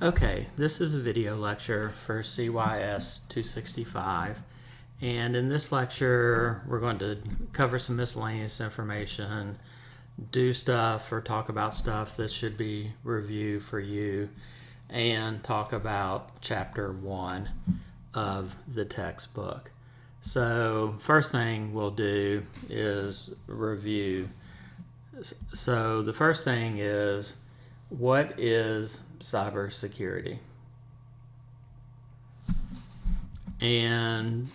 Okay, this is a video lecture for CYS 265, and in this lecture we're going to cover some miscellaneous information, do stuff or talk about stuff that should be review for you, and talk about chapter 1 of the textbook. So first thing we'll do is review. So the first thing is, what is cybersecurity? And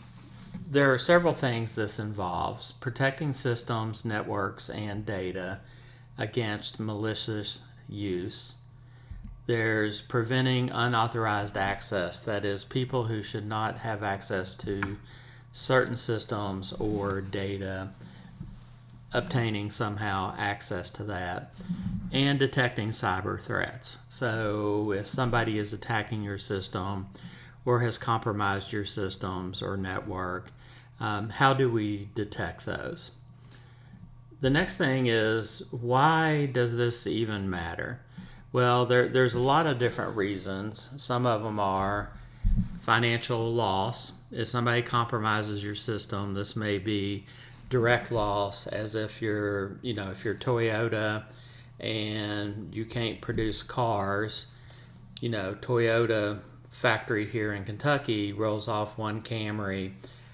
there are several things this involves: protecting systems, networks, and data against malicious use. There's preventing unauthorized access, that is, people who should not have access to certain systems or data, obtaining somehow access to that. And detecting cyber threats. So if somebody is attacking your system or has compromised your systems or network, how do we detect those? The next thing is, why does this even matter? Well, there's a lot of different reasons. Some of them are financial loss. If somebody compromises your system, this may be direct loss, as if you're Toyota and you can't produce cars. Toyota factory here in Kentucky rolls off one Camry,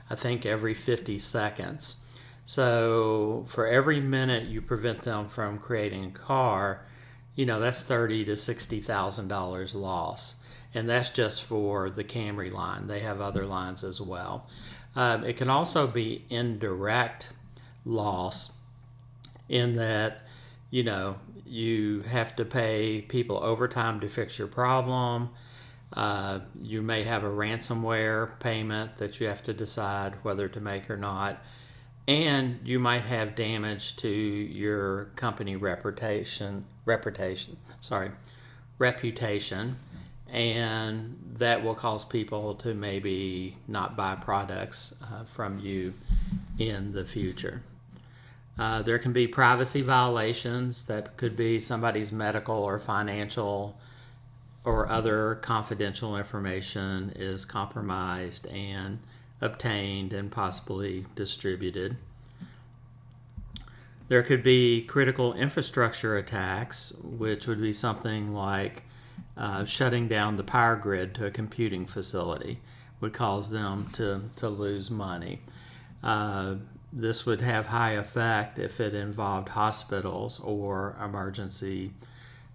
I think, every 50 seconds. So for every minute you prevent them from creating a car, that's $30,000 to $60,000 loss. And that's just for the Camry line. They have other lines as well. It can also be indirect loss, in that you have to pay people overtime to fix your problem. You may have a ransomware payment that you have to decide whether to make or not. And you might have damage to your company reputation, and that will cause people to maybe not buy products from you in the future. There can be privacy violations. That could be somebody's medical or financial or other confidential information is compromised and obtained and possibly distributed. There could be critical infrastructure attacks, which would be something like shutting down the power grid to a computing facility would cause them to lose money. This would have high effect if it involved hospitals or emergency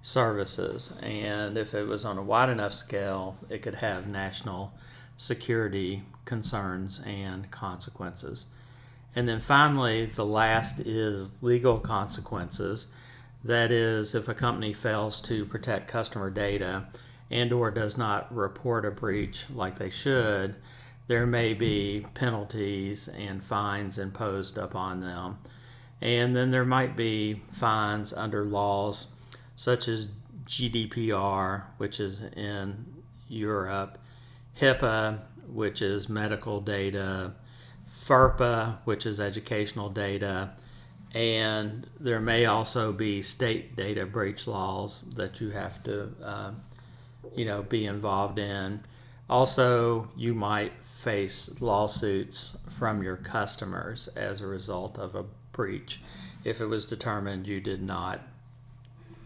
services. And if it was on a wide enough scale, it could have national security concerns and consequences. And then finally, the last is legal consequences. That is, if a company fails to protect customer data and or does not report a breach like they should, there may be penalties and fines imposed upon them. And then there might be fines under laws such as GDPR, which is in Europe, HIPAA, which is medical data, FERPA, which is educational data, and there may also be state data breach laws that you have to be involved in. Also, you might face lawsuits from your customers as a result of a breach if it was determined you did not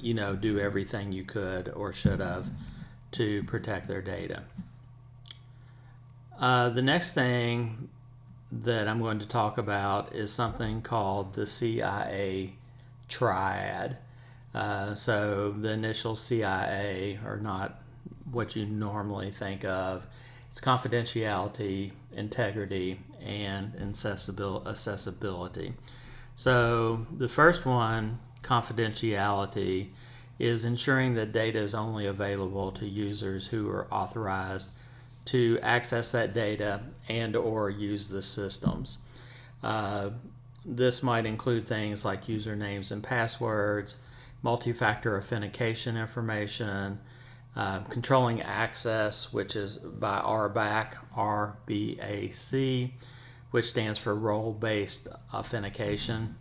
do everything you could or should have to protect their data. The next thing that I'm going to talk about is something called the CIA triad. So the initial CIA are not what you normally think of. It's confidentiality, integrity, and accessibility. So the first one, confidentiality, is ensuring that data is only available to users who are authorized to access that data and or use the systems. This might include things like usernames and passwords, multi-factor authentication information, controlling access, which is by RBAC, RBAC, which stands for role-based authentication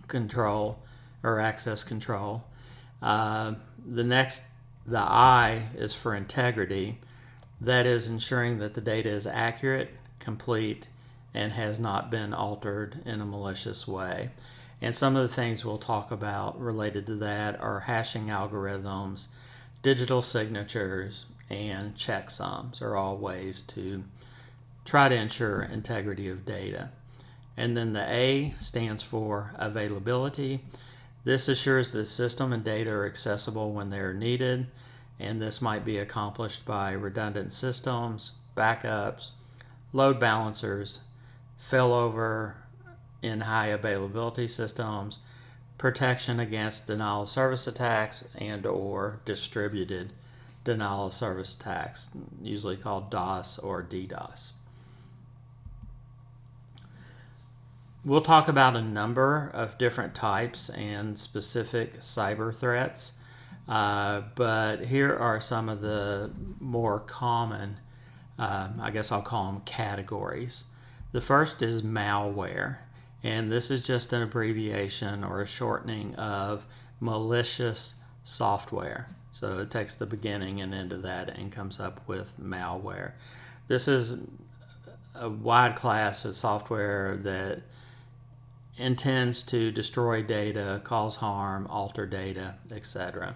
control or access control. The next The I is for integrity. That is ensuring that the data is accurate, complete, and has not been altered in a malicious way. And some of the things we'll talk about related to that are hashing algorithms, digital signatures, and checksums are all ways to try to ensure integrity of data. And then the A stands for availability. This assures the system and data are accessible when they are needed, and this might be accomplished by redundant systems, backups, load balancers, failover in high availability systems, protection against denial of service attacks, and or distributed denial of service attacks, usually called DOS or DDoS. We'll talk about a number of different types and specific cyber threats, but here are some of the more common, I guess I'll call them categories. The first is malware, and this is just an abbreviation or a shortening of malicious software. So it takes the beginning and end of that and comes up with malware. This is a wide class of software that intends to destroy data, cause harm, alter data, etc.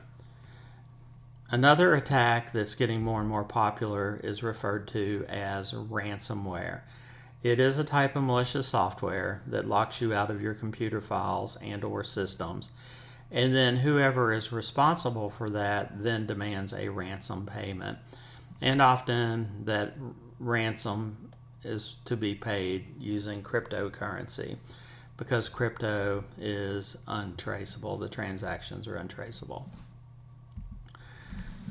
Another attack that's getting more and more popular is referred to as ransomware. It is a type of malicious software that locks you out of your computer files and or systems, and then whoever is responsible for that then demands a ransom payment. And often that ransom is to be paid using cryptocurrency, because crypto is untraceable. The transactions are untraceable.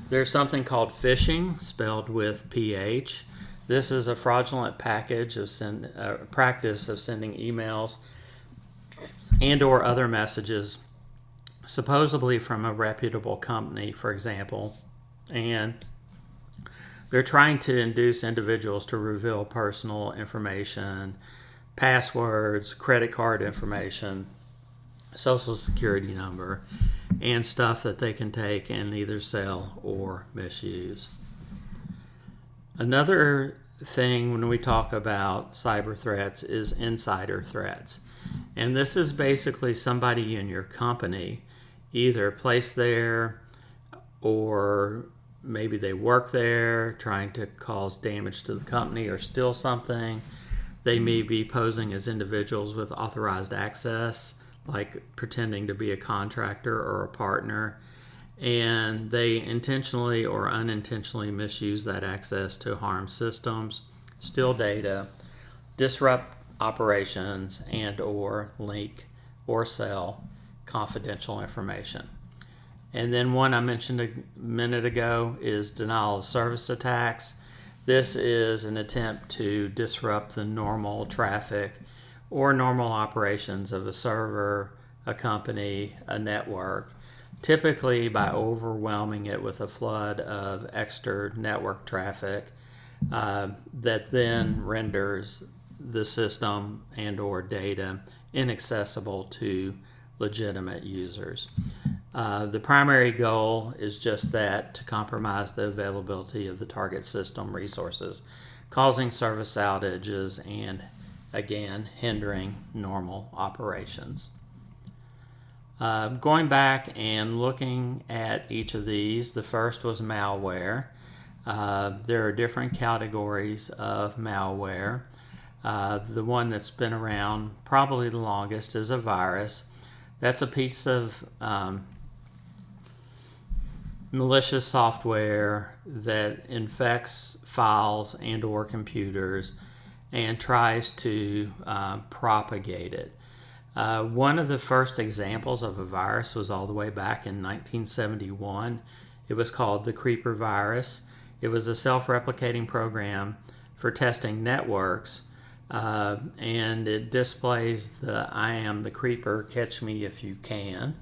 There's something called phishing, spelled with PH. This is a fraudulent practice of sending emails and or other messages supposedly from a reputable company, for example, and they're trying to induce individuals to reveal personal information, passwords, credit card information, social security number, and stuff that they can take and either sell or misuse. Another thing when we talk about cyber threats is insider threats. And this is basically somebody in your company either placed there or maybe they work there trying to cause damage to the company or steal something. They may be posing as individuals with authorized access, like pretending to be a contractor or a partner, and they intentionally or unintentionally misuse that access to harm systems, steal data, disrupt operations, and or leak or sell confidential information. And then one I mentioned a minute ago is denial of service attacks. This is an attempt to disrupt the normal traffic or normal operations of a server, a company, a network, typically by overwhelming it with a flood of extra network traffic that then renders the system and or data inaccessible to legitimate users. The primary goal is just that, to compromise the availability of the target system resources, causing service outages and, again, hindering normal operations. Going back and looking at each of these, the first was malware. There are different categories of malware. The one that's been around probably the longest is a virus. That's a piece of malicious software that infects files and or computers and tries to propagate it. One of the first examples of a virus was all the way back in 1971. It was called the Creeper virus. It was a self-replicating program for testing networks, and it displays the "I am the Creeper, catch me if you can."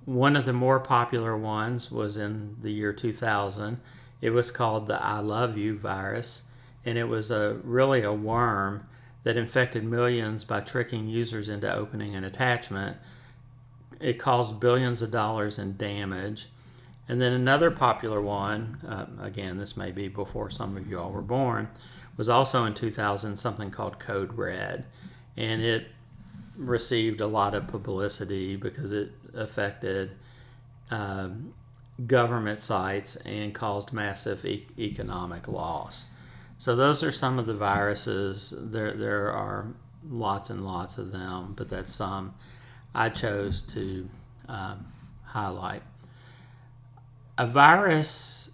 One of the more popular ones was in the year 2000. It was called the "I love you" virus, and it was really a worm that infected millions by tricking users into opening an attachment. It caused billions of dollars in damage. And then another popular one, again, this may be before some of you all were born, was also in 2000, something called Code Red. And it received a lot of publicity because it affected government sites and caused massive economic loss. So those are some of the viruses. There are lots and lots of them, but that's some I chose to highlight. A virus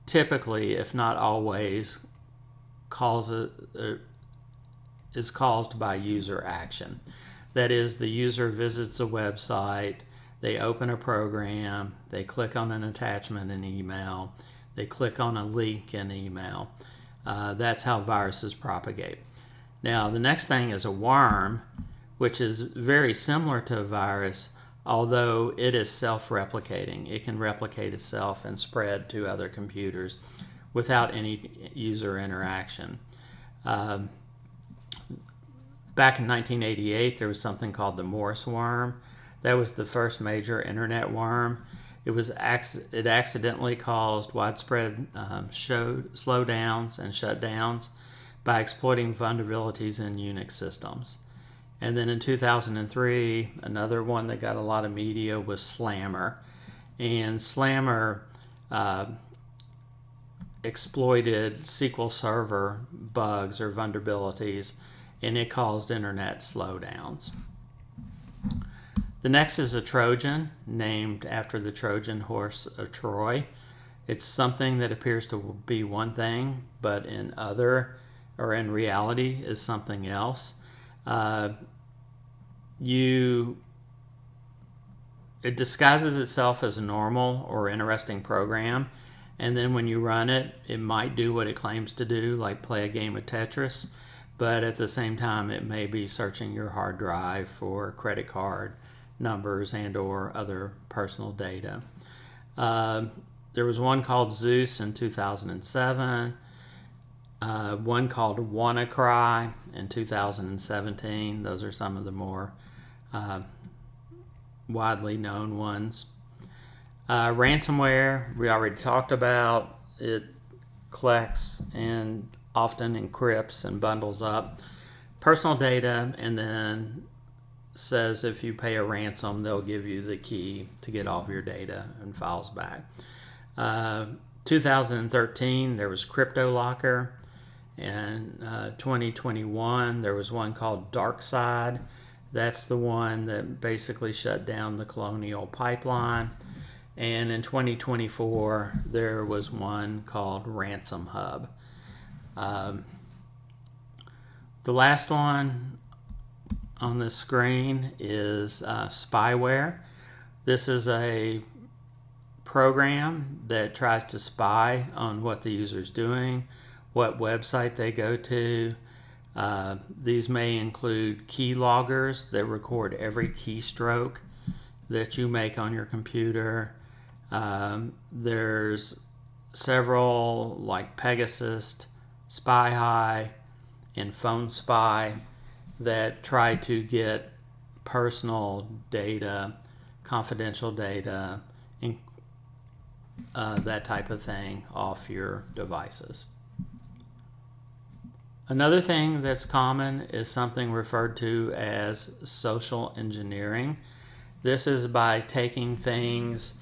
typically, if not always, is caused by user action. That is, the user visits a website, they open a program, they click on an attachment in email, they click on a link in email. That's how viruses propagate. Now, the next thing is a worm, which is very similar to a virus, although it is self-replicating. It can replicate itself and spread to other computers without any user interaction. Back in 1988, there was something called the Morse worm. That was the first major internet worm. It accidentally caused widespread slowdowns and shutdowns by exploiting vulnerabilities in Unix systems. And then in 2003, another one that got a lot of media was Slammer. And Slammer exploited SQL Server bugs or vulnerabilities, and it caused internet slowdowns. The next is a Trojan, named after the Trojan horse of Troy. It's something that appears to be one thing, but in reality is something else. It disguises itself as a normal or interesting program, and then when you run it, it might do what it claims to do, like play a game of Tetris, but at the same time, it may be searching your hard drive for credit card numbers and or other personal data. There was one called Zeus in 2007, one called WannaCry in 2017. Those are some of the more widely known ones. Ransomware, we already talked about. It collects and often encrypts and bundles up personal data and then says if you pay a ransom, they'll give you the key to get all of your data and files back. 2013, there was CryptoLocker. In 2021, there was one called DarkSide. That's the one that basically shut down the Colonial Pipeline. And in 2024, there was one called Ransom Hub. The last one on the screen is spyware. This is a program that tries to spy on what the user is doing, what website they go to. These may include keyloggers that record every keystroke that you make on your computer. There's several like Pegasus, SpyHigh, and PhoneSpy that try to get personal data, confidential data, and that type of thing off your devices. Another thing that's common is something referred to as social engineering. This is by taking things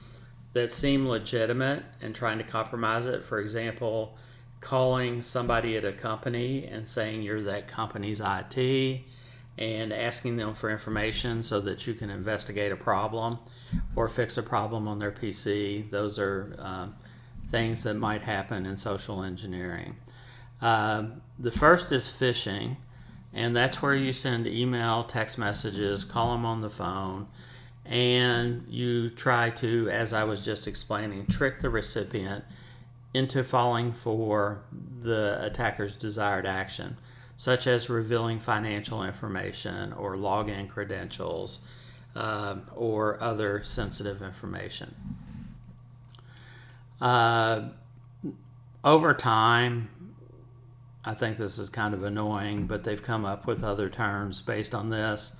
that seem legitimate and trying to compromise it. For example, calling somebody at a company and saying you're that company's IT and asking them for information so that you can investigate a problem or fix a problem on their PC. Those are things that might happen in social engineering. The first is phishing, and that's where you send email, text messages, call them on the phone, and you try to, as I was just explaining, trick the recipient into falling for the attacker's desired action, such as revealing financial information or login credentials or other sensitive information. Over time, I think this is kind of annoying, but they've come up with other terms based on this.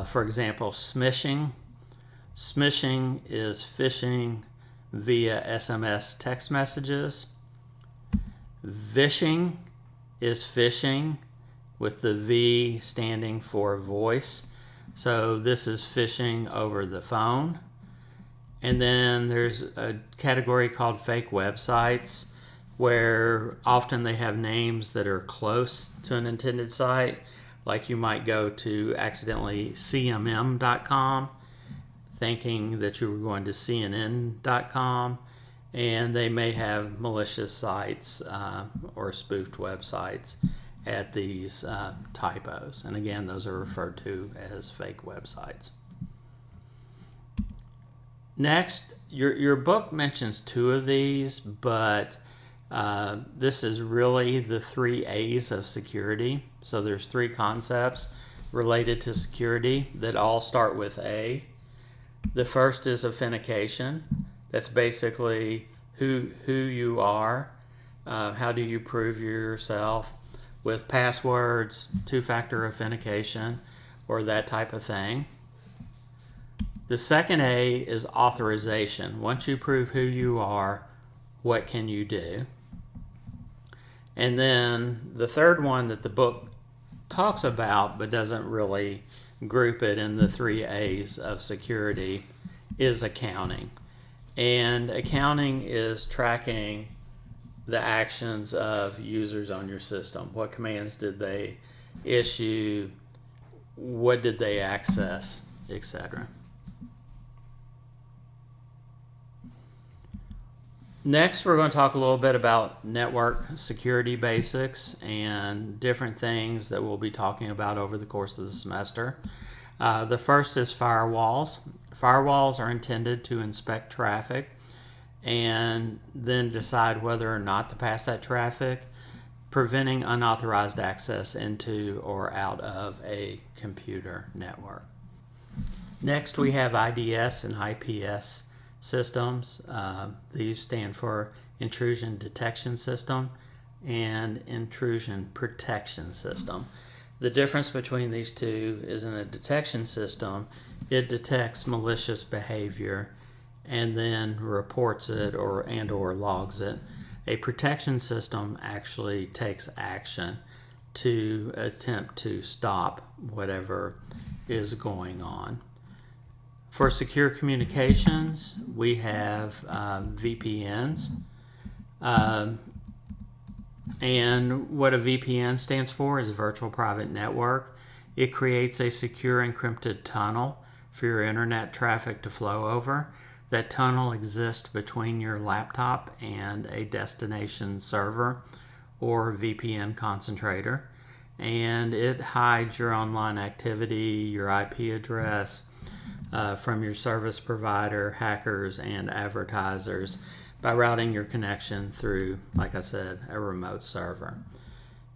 For example, smishing. Smishing is phishing via SMS text messages. Vishing is phishing, with the V standing for voice. So this is phishing over the phone. And then there's a category called fake websites, where often they have names that are close to an intended site. Like you might go to accidentally cmm.com thinking that you were going to cnn.com, and they may have malicious sites or spoofed websites at these typos. And again, those are referred to as fake websites. Next, your book mentions two of these, but this is really the 3 A's of security. So there's 3 concepts related to security that all start with A. The first is authentication. That's basically who you are. How do you prove yourself with passwords, 2-factor authentication, or that type of thing. The second A is authorization. Once you prove who you are, what can you do? And then the third one that the book talks about but doesn't really group it in the 3 A's of security is accounting. And accounting is tracking the actions of users on your system. What commands did they issue? What did they access, etc. Next, we're going to talk a little bit about network security basics and different things that we'll be talking about over the course of the semester. The first is firewalls. Firewalls are intended to inspect traffic and then decide whether or not to pass that traffic, preventing unauthorized access into or out of a computer network. Next, we have IDS and IPS systems. These stand for Intrusion Detection System and Intrusion Protection System. The difference between these two is in a detection system, it detects malicious behavior and then reports it or logs it. A protection system actually takes action to attempt to stop whatever is going on. For secure communications, we have VPNs. And what a VPN stands for is a virtual private network. It creates a secure encrypted tunnel for your internet traffic to flow over. That tunnel exists between your laptop and a destination server or VPN concentrator. And it hides your online activity, your IP address, from your service provider, hackers, and advertisers by routing your connection through, like I said, a remote server.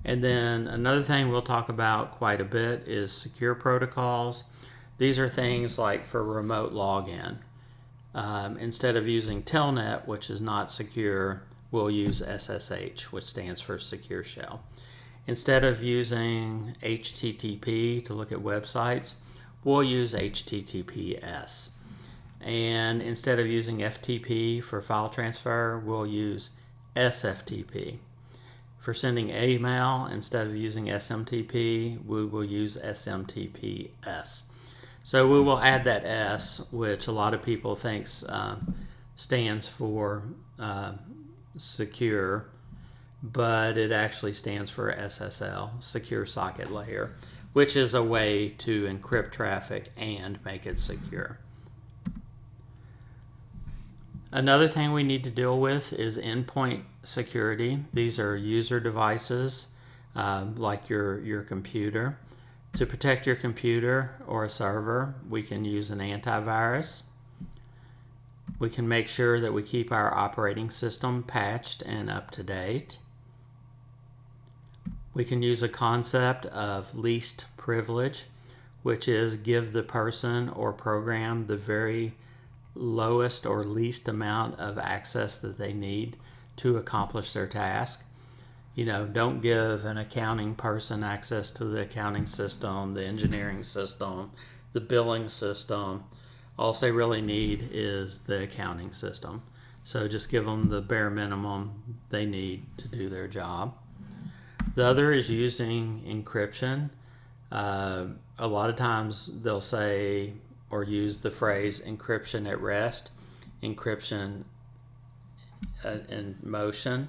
And then another thing we'll talk about quite a bit is secure protocols. These are things like for remote login. Instead of using Telnet, which is not secure, we'll use SSH, which stands for Secure Shell. Instead of using HTTP to look at websites, we'll use HTTPS. And instead of using FTP for file transfer, we'll use SFTP. For sending email, instead of using SMTP, we will use SMTPS. So we will add that S, which a lot of people think stands for secure, but it actually stands for SSL, Secure Socket Layer, which is a way to encrypt traffic and make it secure. Another thing we need to deal with is endpoint security. These are user devices like your computer. To protect your computer or a server, we can use an antivirus. We can make sure that we keep our operating system patched and up to date. We can use a concept of least privilege, which is give the person or program the very lowest or least amount of access that they need to accomplish their task. You know, don't give an accounting person access to the accounting system, the engineering system, the billing system. All they really need is the accounting system. So just give them the bare minimum they need to do their job. The other is using encryption. A lot of times they'll say or use the phrase encryption at rest, encryption in motion,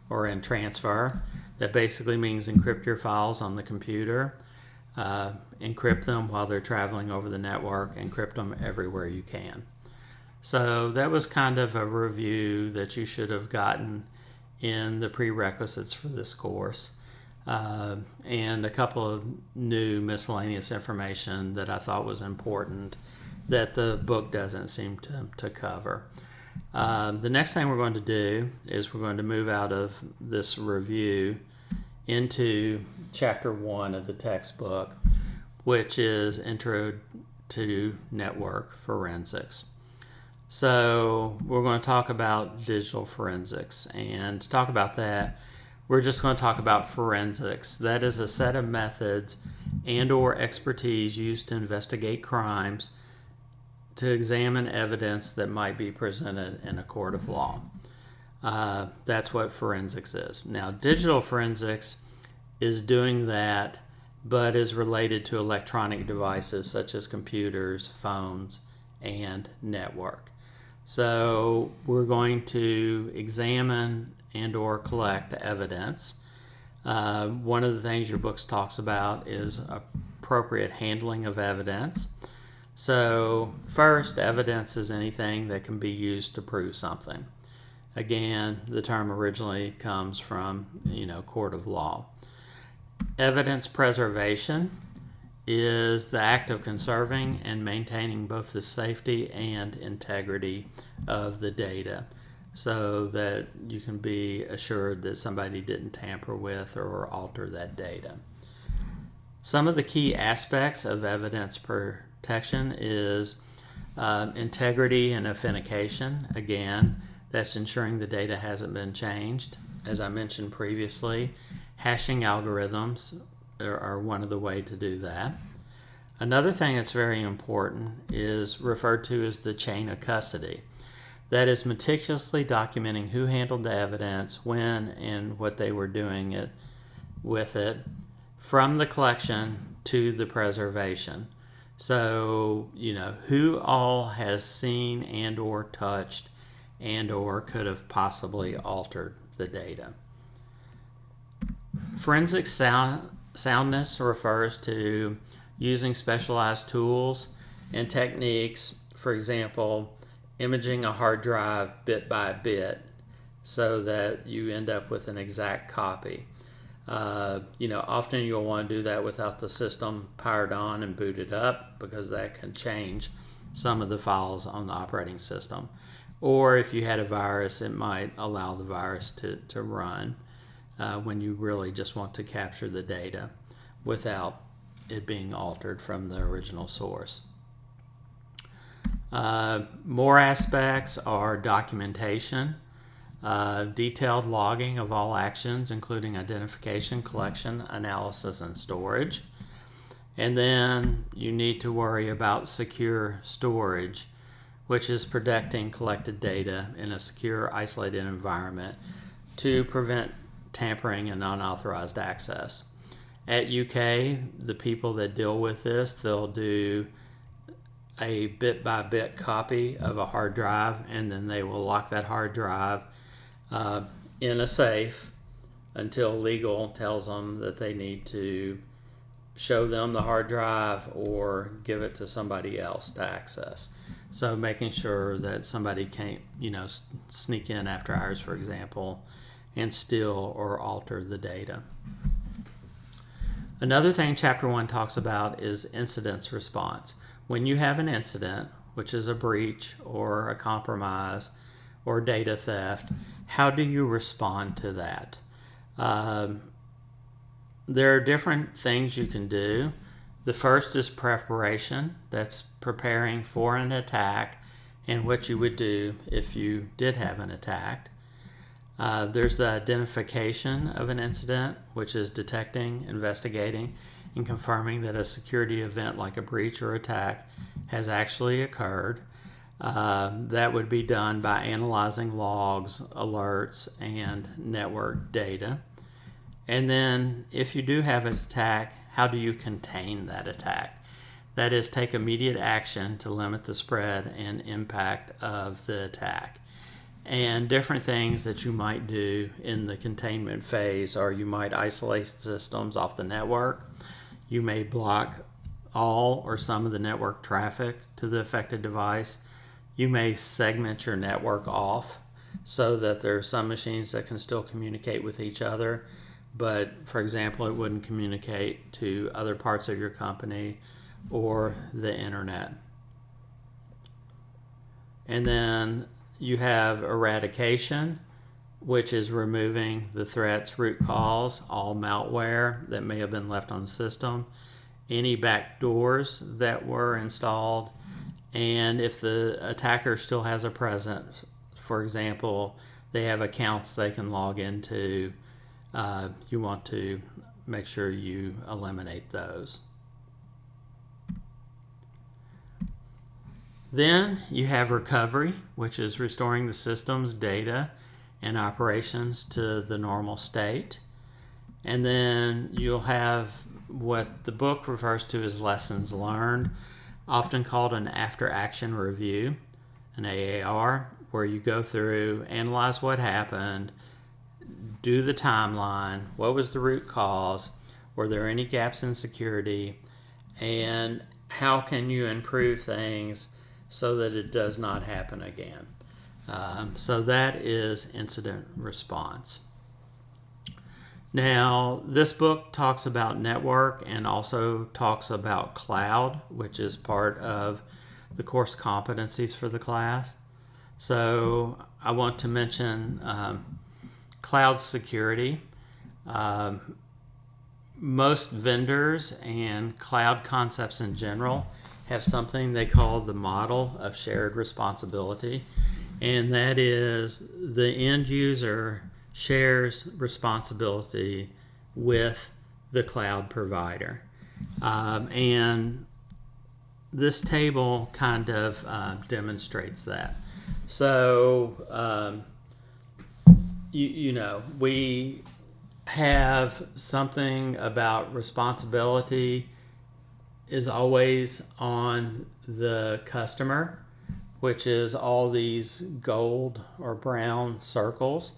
or in transfer. That basically means encrypt your files on the computer, encrypt them while they're traveling over the network, encrypt them everywhere you can. So that was kind of a review that you should have gotten in the prerequisites for this course. And a couple of new miscellaneous information that I thought was important that the book doesn't seem to cover. The next thing we're going to do is we're going to move out of this review into Chapter 1 of the textbook, which is Intro to Network Forensics. So we're going to talk about digital forensics, and to talk about that, we're just going to talk about forensics. That is a set of methods and or expertise used to investigate crimes, to examine evidence that might be presented in a court of law. That's what forensics is. Now, digital forensics is doing that, but is related to electronic devices such as computers, phones, and network. So we're going to examine and or collect evidence. One of the things your book talks about is appropriate handling of evidence. So first, evidence is anything that can be used to prove something. Again, the term originally comes from, court of law. Evidence preservation is the act of conserving and maintaining both the safety and integrity of the data so that you can be assured that somebody didn't tamper with or alter that data. Some of the key aspects of evidence protection is integrity and authentication. Again, that's ensuring the data hasn't been changed. As I mentioned previously, hashing algorithms are one of the ways to do that. Another thing that's very important is referred to as the chain of custody. That is meticulously documenting who handled the evidence, when, and what they were doing with it, from the collection to the preservation. So, who all has seen and or touched and or could have possibly altered the data. Forensic soundness refers to using specialized tools and techniques, for example, imaging a hard drive bit by bit so that you end up with an exact copy. Often you'll want to do that without the system powered on and booted up, because that can change some of the files on the operating system. Or if you had a virus, it might allow the virus to run when you really just want to capture the data without it being altered from the original source. More aspects are documentation, detailed logging of all actions, including identification, collection, analysis, and storage. And then you need to worry about secure storage, which is protecting collected data in a secure, isolated environment to prevent tampering and unauthorized access. At UK, the people that deal with this, they'll do a bit-by-bit copy of a hard drive, and then they will lock that hard drive in a safe until legal tells them that they need to show them the hard drive or give it to somebody else to access. So making sure that somebody can't, sneak in after hours, for example, and steal or alter the data. Another thing Chapter 1 talks about is incident response. When you have an incident, which is a breach or a compromise or data theft, how do you respond to that? There are different things you can do. The first is preparation. That's preparing for an attack and what you would do if you did have an attack. There's the identification of an incident, which is detecting, investigating, and confirming that a security event like a breach or attack has actually occurred. That would be done by analyzing logs, alerts, and network data. And then if you do have an attack, how do you contain that attack? That is, take immediate action to limit the spread and impact of the attack. And different things that you might do in the containment phase are you might isolate systems off the network. You may block all or some of the network traffic to the affected device. You may segment your network off so that there are some machines that can still communicate with each other, but for example, it wouldn't communicate to other parts of your company or the internet. And then you have eradication, which is removing the threat's root cause, all malware that may have been left on the system, any backdoors that were installed, and if the attacker still has a presence, for example, they have accounts they can log into, you want to make sure you eliminate those. Then you have recovery, which is restoring the system's data and operations to the normal state. And then you'll have what the book refers to as lessons learned, often called an after-action review, an AAR, where you go through, analyze what happened, do the timeline, what was the root cause, were there any gaps in security, and how can you improve things so that it does not happen again. So that is incident response. Now, this book talks about network and also talks about cloud, which is part of the course competencies for the class. So I want to mention cloud security. Most vendors and cloud concepts in general have something they call the model of shared responsibility, and that is the end user shares responsibility with the cloud provider. And this table kind of demonstrates that. So, we have something about responsibility is always on the customer, which is all these gold or brown circles.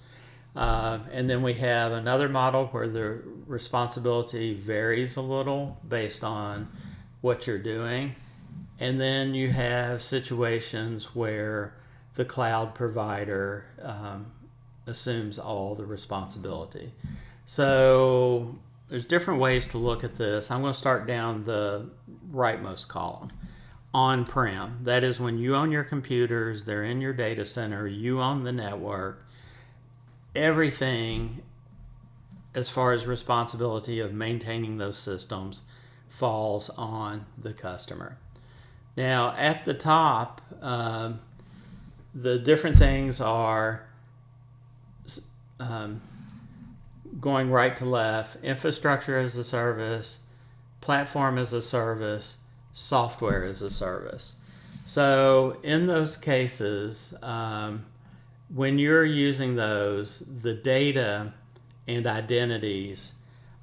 And then we have another model where the responsibility varies a little based on what you're doing. And then you have situations where the cloud provider assumes all the responsibility. So there's different ways to look at this. I'm going to start down the rightmost column. On-prem, that is when you own your computers, they're in your data center, you own the network. Everything as far as responsibility of maintaining those systems falls on the customer. Now at the top, the different things are going right to left: infrastructure as a service, platform as a service, software as a service. So in those cases, when you're using those, the data and identities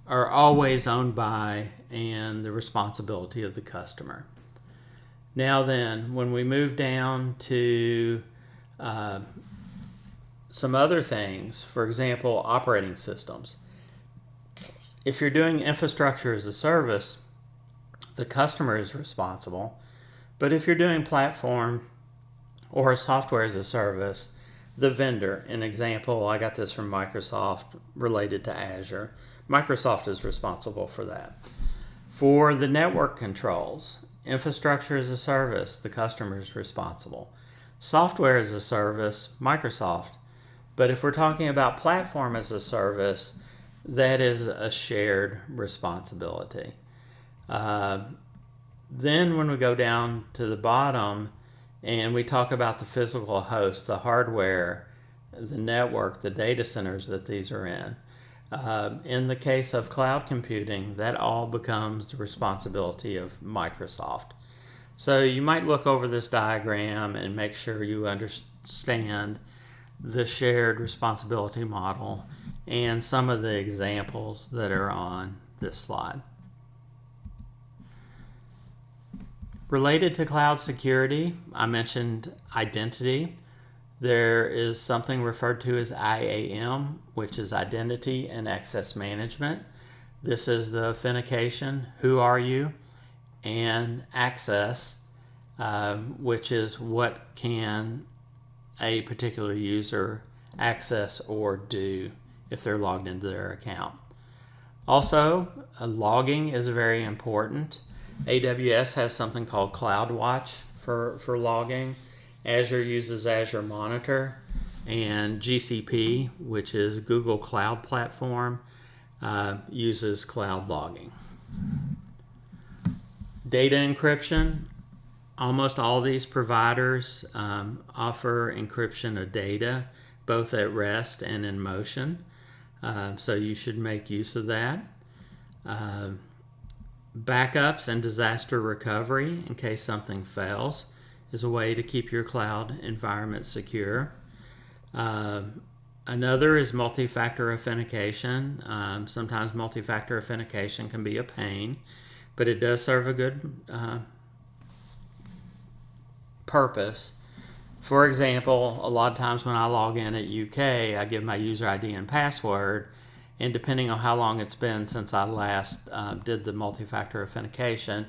are always owned by and the responsibility of the customer. Now then, when we move down to some other things, for example, operating systems. If you're doing infrastructure as a service, the customer is responsible. But if you're doing platform or software as a service, the vendor, an example, I got this from Microsoft related to Azure. Microsoft is responsible for that. For the network controls, infrastructure as a service, the customer is responsible. Software as a service, Microsoft. But if we're talking about platform as a service, that is a shared responsibility. Then when we go down to the bottom and we talk about the physical host, the hardware, the network, the data centers that these are in the case of cloud computing, that all becomes the responsibility of Microsoft. So you might look over this diagram and make sure you understand the shared responsibility model and some of the examples that are on this slide. Related to cloud security, I mentioned identity. There is something referred to as IAM, which is Identity and Access Management. This is the authentication, who are you, and access, which is what can a particular user access or do if they're logged into their account. Also, logging is very important. AWS has something called CloudWatch for logging. Azure uses Azure Monitor, and GCP, which is Google Cloud Platform, uses cloud logging. Data encryption. Almost all these providers offer encryption of data, both at rest and in motion. So you should make use of that. Backups and disaster recovery in case something fails is a way to keep your cloud environment secure. Another is multi-factor authentication. Sometimes multi-factor authentication can be a pain, but it does serve a good purpose. For example, a lot of times when I log in at UK, I give my user ID and password, and depending on how long it's been since I last did the multi-factor authentication,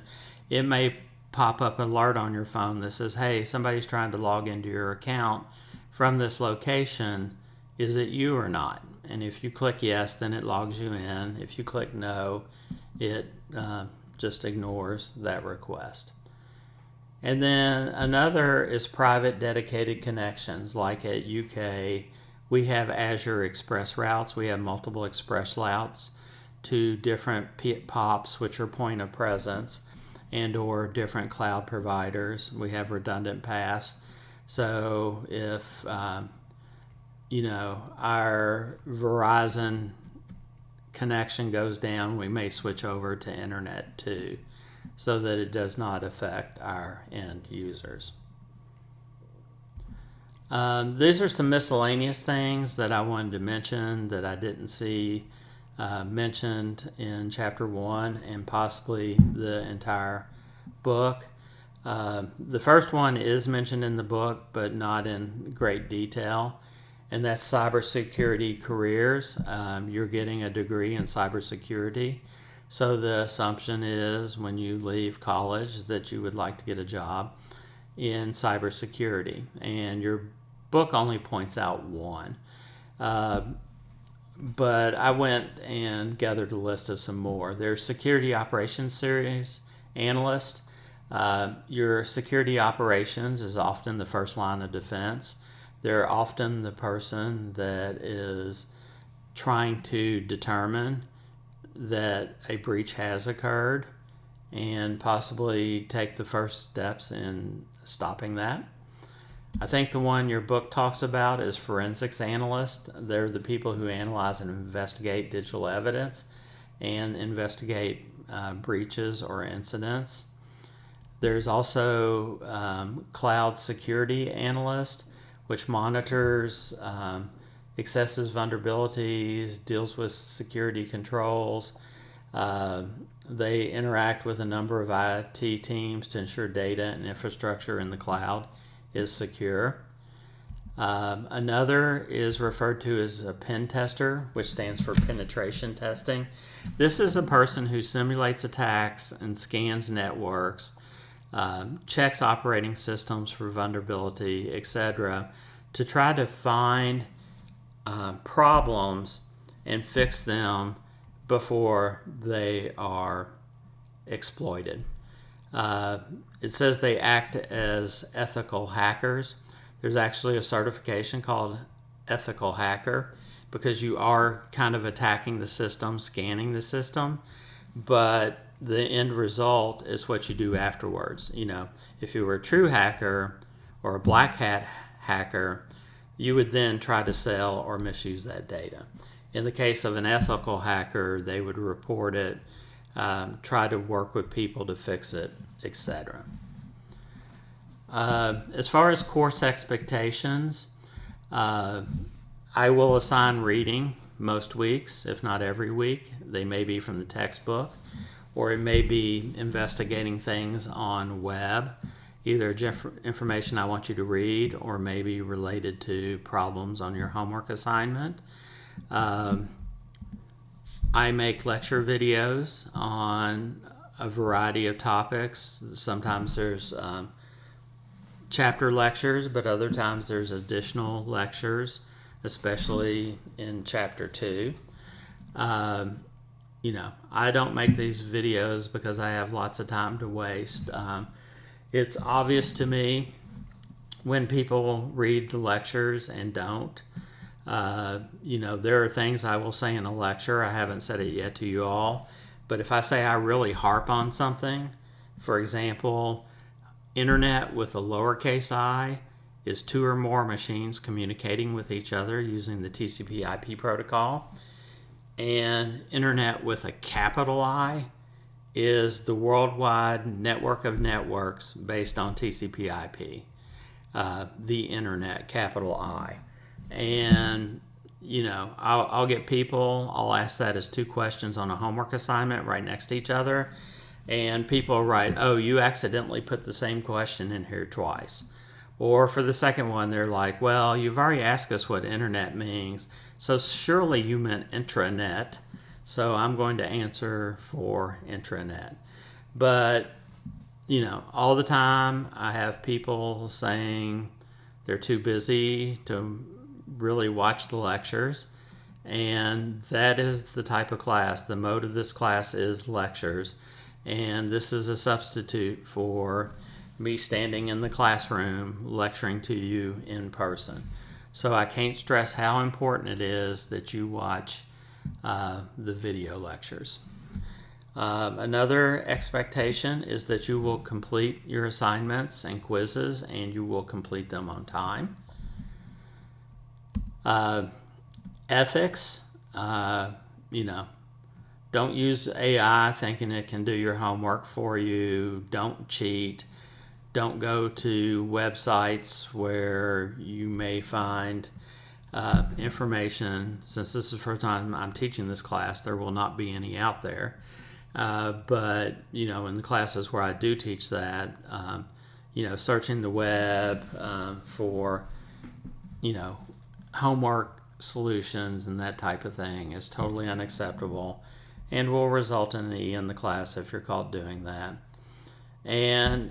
it may pop up an alert on your phone that says, hey, somebody's trying to log into your account from this location. Is it you or not? And if you click yes, then it logs you in. If you click no, it just ignores that request. And then another is private dedicated connections. Like at UK, we have Azure Express routes. We have multiple express routes to different POPs, which are point of presence, and or different cloud providers. We have redundant paths. So if our Verizon connection goes down, we may switch over to internet too, so that it does not affect our end users. These are some miscellaneous things that I wanted to mention that I didn't see mentioned in chapter 1 and possibly the entire book. The first one is mentioned in the book, but not in great detail, and that's cybersecurity careers. You're getting a degree in cybersecurity. So the assumption is when you leave college that you would like to get a job in cybersecurity. And your book only points out one. But I went and gathered a list of some more. There's Security Operations Series Analyst. Your security operations is often the first line of defense. They're often the person that is trying to determine that a breach has occurred and possibly take the first steps in stopping that. I think the one your book talks about is forensics analyst. They're the people who analyze and investigate digital evidence and investigate breaches or incidents. There's also cloud security analyst, which monitors accesses vulnerabilities, deals with security controls. They interact with a number of IT teams to ensure data and infrastructure in the cloud is secure. Another is referred to as a pen tester, which stands for penetration testing. This is a person who simulates attacks and scans networks, checks operating systems for vulnerability, etc., to try to find problems and fix them before they are exploited. It says they act as ethical hackers. There's actually a certification called ethical hacker because you are kind of attacking the system, scanning the system, but the end result is what you do afterwards. If you were a true hacker or a black hat hacker, you would then try to sell or misuse that data. In the case of an ethical hacker, they would report it, try to work with people to fix it, etc. As far as course expectations, I will assign reading most weeks, if not every week. They may be from the textbook, or it may be investigating things on web, either information I want you to read or maybe related to problems on your homework assignment. I make lecture videos on a variety of topics. Sometimes there's chapter lectures, but other times there's additional lectures, especially in chapter 2. I don't make these videos because I have lots of time to waste. It's obvious to me when people read the lectures and don't. There are things I will say in a lecture. I haven't said it yet to you all, but if I say I really harp on something, for example, internet with a lowercase I is 2 or more machines communicating with each other using the TCP/IP protocol, and internet with a capital I is the worldwide network of networks based on TCP/IP, the internet, capital I. And I'll get people, I'll ask that as 2 questions on a homework assignment right next to each other, and people write, oh, you accidentally put the same question in here twice. Or for the second one, they're like, well, you've already asked us what internet means, so surely you meant intranet, so I'm going to answer for intranet. But, all the time I have people saying they're too busy to really watch the lectures, and that is the type of class. The mode of this class is lectures, and this is a substitute for me standing in the classroom lecturing to you in person. So I can't stress how important it is that you watch the video lectures. Another expectation is that you will complete your assignments and quizzes, and you will complete them on time. Ethics, don't use AI thinking it can do your homework for you. Don't cheat. Don't go to websites where you may find information. Since this is the first time I'm teaching this class, there will not be any out there. But in the classes where I do teach that, searching the web for, homework solutions and that type of thing is totally unacceptable and will result in an E in the class if you're caught doing that. And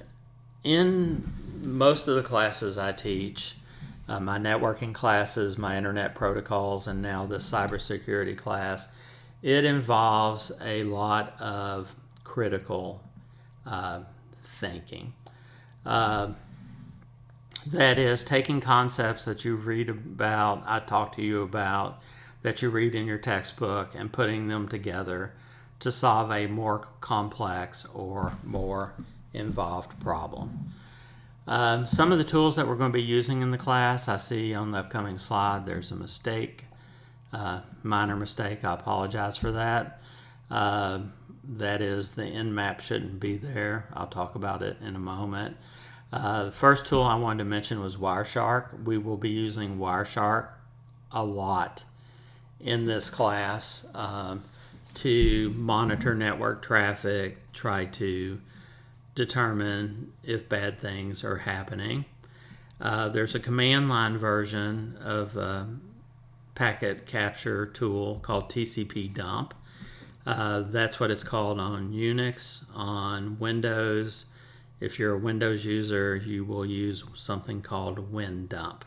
in most of the classes I teach, my networking classes, my internet protocols, and now this cybersecurity class, it involves a lot of critical thinking. That is, taking concepts that you read about, I talk to you about, that you read in your textbook, and putting them together to solve a more complex or more involved problem. Some of the tools that we're going to be using in the class, I see on the upcoming slide there's a mistake, minor mistake, I apologize for that. That is, the Nmap shouldn't be there. I'll talk about it in a moment. The first tool I wanted to mention was Wireshark. We will be using Wireshark a lot in this class to monitor network traffic, try to determine if bad things are happening. There's a command line version of a packet capture tool called TCP dump. That's what it's called on Unix. On Windows, if you're a Windows user, you will use something called WinDump,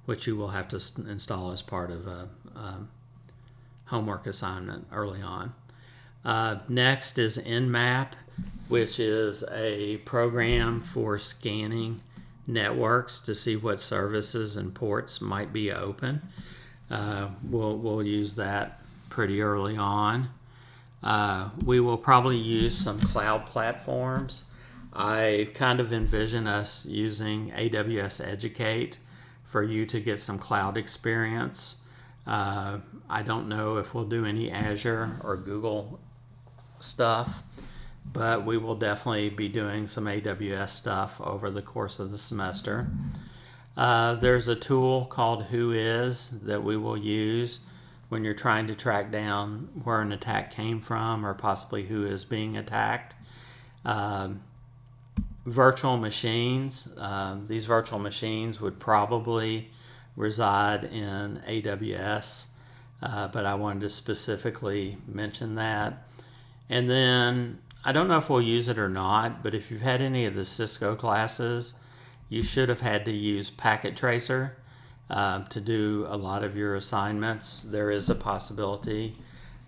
which you will have to install as part of a homework assignment early on. Next is Nmap, which is a program for scanning networks to see what services and ports might be open. We'll use that pretty early on. We will probably use some cloud platforms. I kind of envision us using AWS Educate for you to get some cloud experience. I don't know if we'll do any Azure or Google stuff, but we will definitely be doing some AWS stuff over the course of the semester. There's a tool called Whois that we will use when you're trying to track down where an attack came from or possibly who is being attacked. Virtual machines. These virtual machines would probably reside in AWS, but I wanted to specifically mention that. And then, I don't know if we'll use it or not, but if you've had any of the Cisco classes, you should have had to use Packet Tracer to do a lot of your assignments. There is a possibility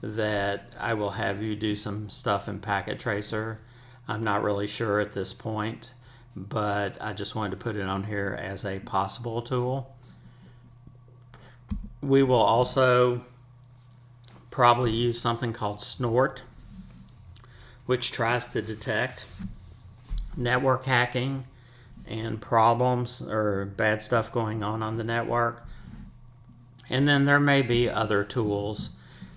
that I will have you do some stuff in Packet Tracer. I'm not really sure at this point, but I just wanted to put it on here as a possible tool. We will also probably use something called Snort, which tries to detect network hacking and problems or bad stuff going on the network. And then there may be other tools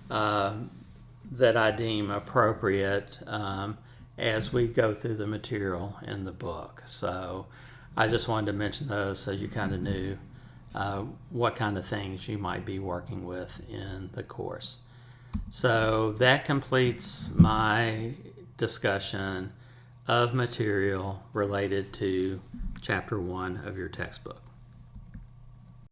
that I deem appropriate as we go through the material in the book. So I just wanted to mention those so you kind of knew what kind of things you might be working with in the course. So that completes my discussion of material related to Chapter 1 of your textbook.